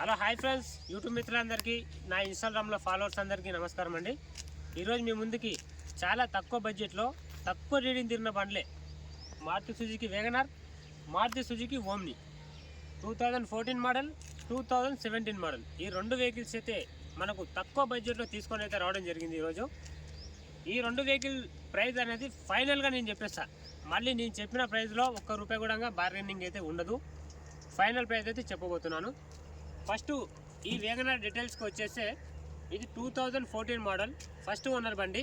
Hello hi friends, YouTube మిత్రులందరికీ, నా ఇన్స్టాగ్రామ్లో ఫాలోవర్స్ అందరికీ నమస్కారం అండి. ఈరోజు మీ ముందుకి చాలా తక్కువ బడ్జెట్లో తక్కువ రీడింగ్ తిరిగిన బండ్లే Maruti Suzuki WagonR, Maruti Suzuki Omni 2014 model, 2017 model ఈ రెండు వెహికల్స్ అయితే మనకు తక్కువ బడ్జెట్లో తీసుకొని అయితే రావడం జరిగింది. ఈరోజు ఈ రెండు వెహికల్ ప్రైస్ అనేది ఫైనల్గా నేను చెప్పేస్తా. మళ్ళీ నేను చెప్పిన ప్రైస్లో ఒక్క రూపాయి కూడా బార్గెనింగ్ అయితే ఉండదు. ఫైనల్ ప్రైస్ అయితే చెప్పబోతున్నాను. ఫస్ట్ ఈ వేగనార్ డీటెయిల్స్కి వచ్చేస్తే ఇది 2014 మోడల్ ఫస్ట్ ఓనర్ బండి.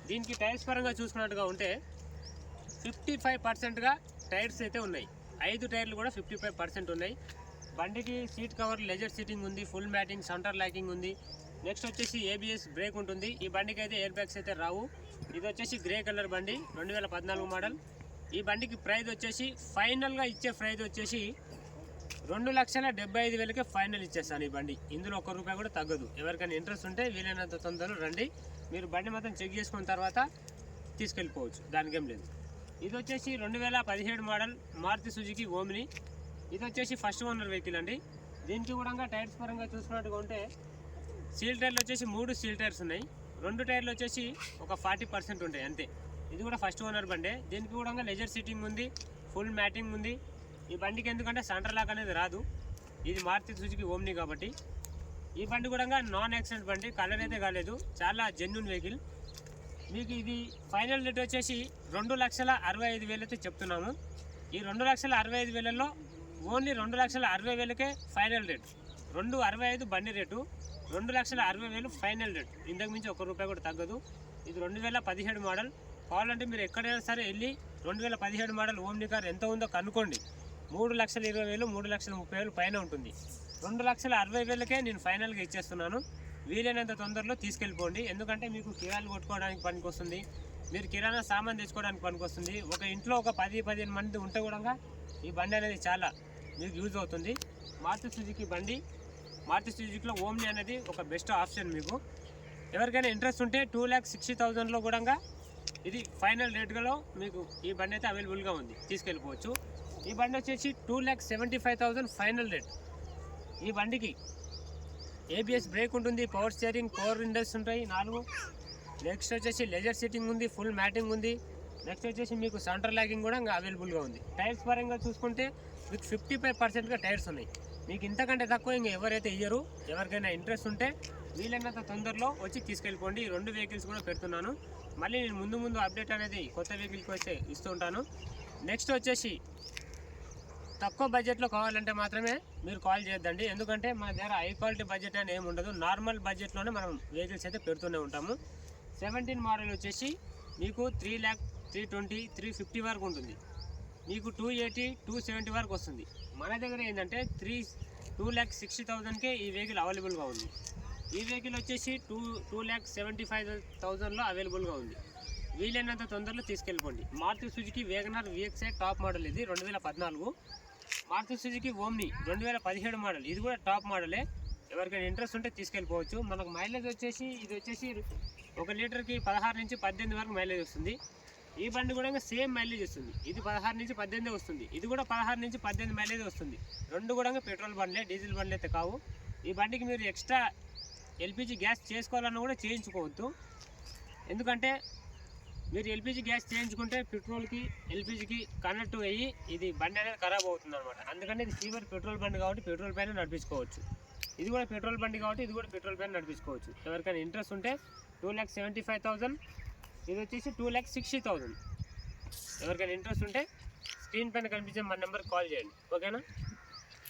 దీనికి టైర్స్ పరంగా చూసుకున్నట్టుగా ఉంటే 55%గా టైర్స్ అయితే ఉన్నాయి. 5 టైర్లు కూడా 55% ఉన్నాయి. బండికి సీట్ కవర్ లెజర్ సీటింగ్ ఉంది, ఫుల్ మ్యాటింగ్, సెంటర్ లాకింగ్ ఉంది. నెక్స్ట్ వచ్చేసి ABS బ్రేక్ ఉంటుంది. ఈ బండికి అయితే ఎయిర్ బ్యాగ్స్ అయితే రావు. ఇది వచ్చేసి గ్రే కలర్ బండి, 2014 మోడల్. ఈ బండికి ప్రైస్ వచ్చేసి ఫైనల్గా ఇచ్చే ప్రైస్ వచ్చేసి 2,75,000కే ఫైనల్ ఇచ్చేస్తాను ఈ బండి. ఇందులో ఒక్క రూపాయి కూడా తగ్గదు. ఎవరికైనా ఇంట్రెస్ట్ ఉంటే వీలైనంత తొందరలో రండి. మీరు బండి మొత్తం చెక్ చేసుకున్న తర్వాత తీసుకెళ్ళిపోవచ్చు, దానికేం లేదు. ఇది వచ్చేసి 2017 మోడల్ మారుతి సుజుకి ఓమ్ని. ఇది వచ్చేసి ఫస్ట్ ఓనర్ వెహికల్ అండి. దీనికి కూడా టైర్స్ పరంగా చూసుకున్నట్టుగా ఉంటే సీల్ టైర్లు వచ్చేసి 3 సీల్ టైర్స్ ఉన్నాయి. 2 టైర్లు వచ్చేసి ఒక 40% ఉంటాయి అంతే. ఇది కూడా ఫస్ట్ ఓనర్ బండే. దీనికి కూడా లెజర్ సీటింగ్ ఉంది, ఫుల్ మ్యాటింగ్ ఉంది. ఈ బండికి ఎందుకంటే సెంటర్ లాక్ అనేది రాదు, ఇది మారుతి సుజుకి ఓమ్ని కాబట్టి. ఈ బండి కూడా నాన్ యాక్సిడెంట్ బండి, కలర్ అయితే కాలేదు, చాలా జెన్యూన్ వెహికల్. మీకు ఇది ఫైనల్ రేట్ వచ్చేసి 2,65,000 అయితే చెప్తున్నాము. ఈ 2,65,000లో ఓన్లీ 2,60,000కే ఫైనల్ రేట్. 2,65,000 బండి రేటు, 2,60,000 ఫైనల్ రేట్. ఇంతకు మించి ఒక్క రూపాయి కూడా తగ్గదు. ఇది 2017 మోడల్. కావాలంటే మీరు ఎక్కడైనా సరే వెళ్ళి 2017 మోడల్ ఓమ్ని కార్ ఎంత ఉందో కనుక్కోండి. 3,20,000, 3,30,000 పైన ఉంటుంది. 2,60,000కే నేను ఫైనల్గా ఇచ్చేస్తున్నాను. వీలైనంత తొందరలో తీసుకెళ్ళిపోండి. ఎందుకంటే మీకు కిరాయిలు కొట్టుకోవడానికి పనికి వస్తుంది, మీరు కిరాణా సామాన్ తెచ్చుకోవడానికి పనికి వస్తుంది. ఒక ఇంట్లో ఒక 10-15 మంది ఉంటే కూడా ఈ బండి అనేది చాలా మీకు యూజ్ అవుతుంది. మారుతి సుజుకి బండి, మారుతి సుజుకిలో ఓమ్ని అనేది ఒక బెస్ట్ ఆప్షన్. మీకు ఎవరికైనా ఇంట్రెస్ట్ ఉంటే 2,60,000లో కూడా ఇది ఫైనల్ రేట్లో మీకు ఈ బండి అయితే అవైలబుల్గా ఉంది, తీసుకెళ్ళిపోవచ్చు. ఈ బండి వచ్చేసి 2,75,000 ఫైనల్ రేట్. ఈ బండికి ABS బ్రేక్ ఉంటుంది, పవర్ స్టీరింగ్, పవర్ విండోస్ ఉంటాయి 4. నెక్స్ట్ వచ్చేసి లెజర్ సీటింగ్ ఉంది, ఫుల్ మ్యాటింగ్ ఉంది. నెక్స్ట్ వచ్చేసి మీకు సెంటర్ లాకింగ్ కూడా అవైలబుల్గా ఉంది. టైర్స్ పరంగా చూసుకుంటే మీకు 55%గా టైర్స్ ఉన్నాయి. మీకు ఇంతకంటే తక్కువ ఇంకా ఎవరైతే ఇయ్యరు. ఎవరికైనా ఇంట్రెస్ట్ ఉంటే వీలైనంత తొందరలో వచ్చి తీసుకెళ్ళిపోండి. ఈ 2 వెహికల్స్ కూడా పెడుతున్నాను. మళ్ళీ నేను ముందు అప్డేట్ అనేది కొత్త వెహికల్కి వచ్చే ఇస్తూ ఉంటాను. నెక్స్ట్ వచ్చేసి తక్కువ బడ్జెట్లో కావాలంటే మాత్రమే మీరు కాల్ చేయొద్దండి. ఎందుకంటే మన దగ్గర హై క్వాలిటీ బడ్జెట్ అని ఏమి ఉండదు. నార్మల్ బడ్జెట్లోనే మనం వెహికల్స్ అయితే పెడుతూనే ఉంటాము. 17 మోడల్ వచ్చేసి మీకు 3,00,000, 320, 350 వరకు ఉంటుంది. మీకు 280, 270 వరకు వస్తుంది. మన దగ్గర ఏంటంటే 2,60,000కే ఈ వెహికల్ అవైలబుల్గా ఉంది. ఈ వెహికల్ వచ్చేసి 2,75,000లో అవైలబుల్గా ఉంది. వీలైనంత తొందరలో తీసుకెళ్ళిపోండి. Maruti Suzuki WagonR VXI top model. ఇది 2014. Maruti Suzuki Omni 2017 model. ఇది కూడా టాప్ మోడలే. ఎవరికైనా ఇంట్రెస్ట్ ఉంటే తీసుకెళ్ళిపోవచ్చు. మనకు మైలేజ్ వచ్చేసి ఇది వచ్చేసి 1 లీటర్కి 16 నుంచి 18 వరకు మైలేజ్ వస్తుంది. ఈ బండి కూడా సేమ్ మైలేజ్ వస్తుంది. ఇది 16 నుంచి 18 వస్తుంది. ఇది కూడా 16 నుంచి 18 మైలేజ్ వస్తుంది. రెండు కూడా పెట్రోల్ బండ్లే, డీజిల్ బండ్లు అయితే కావు. ఈ బండికి మీరు ఎక్స్ట్రా LPG గ్యాస్ చేసుకోవాలన్నా కూడా చేయించుకోవద్దు. ఎందుకంటే మీరు LPG గ్యాస్ చేయించుకుంటే పెట్రోల్కి LPGకి కనెక్ట్ అయ్యి ఇది బండి అనేది ఖరాబ్ అవుతుంది అనమాట. అందుకని ఇది ఫీవర్ పెట్రోల్ బండి కాబట్టి పెట్రోల్ పైన నడిపించుకోవచ్చు. ఇది కూడా పెట్రోల్ బండి కాబట్టి ఇది కూడా పెట్రోల్ పైన నడిపించుకోవచ్చు. ఎవరికైనా ఇంట్రెస్ట్ ఉంటే 2,75,000, ఇది వచ్చేసి 2,60,000. ఎవరికైనా ఇంట్రెస్ట్ ఉంటే స్క్రీన్ పైన కనిపించే మన నెంబర్కి కాల్ చేయండి. ఓకేనా?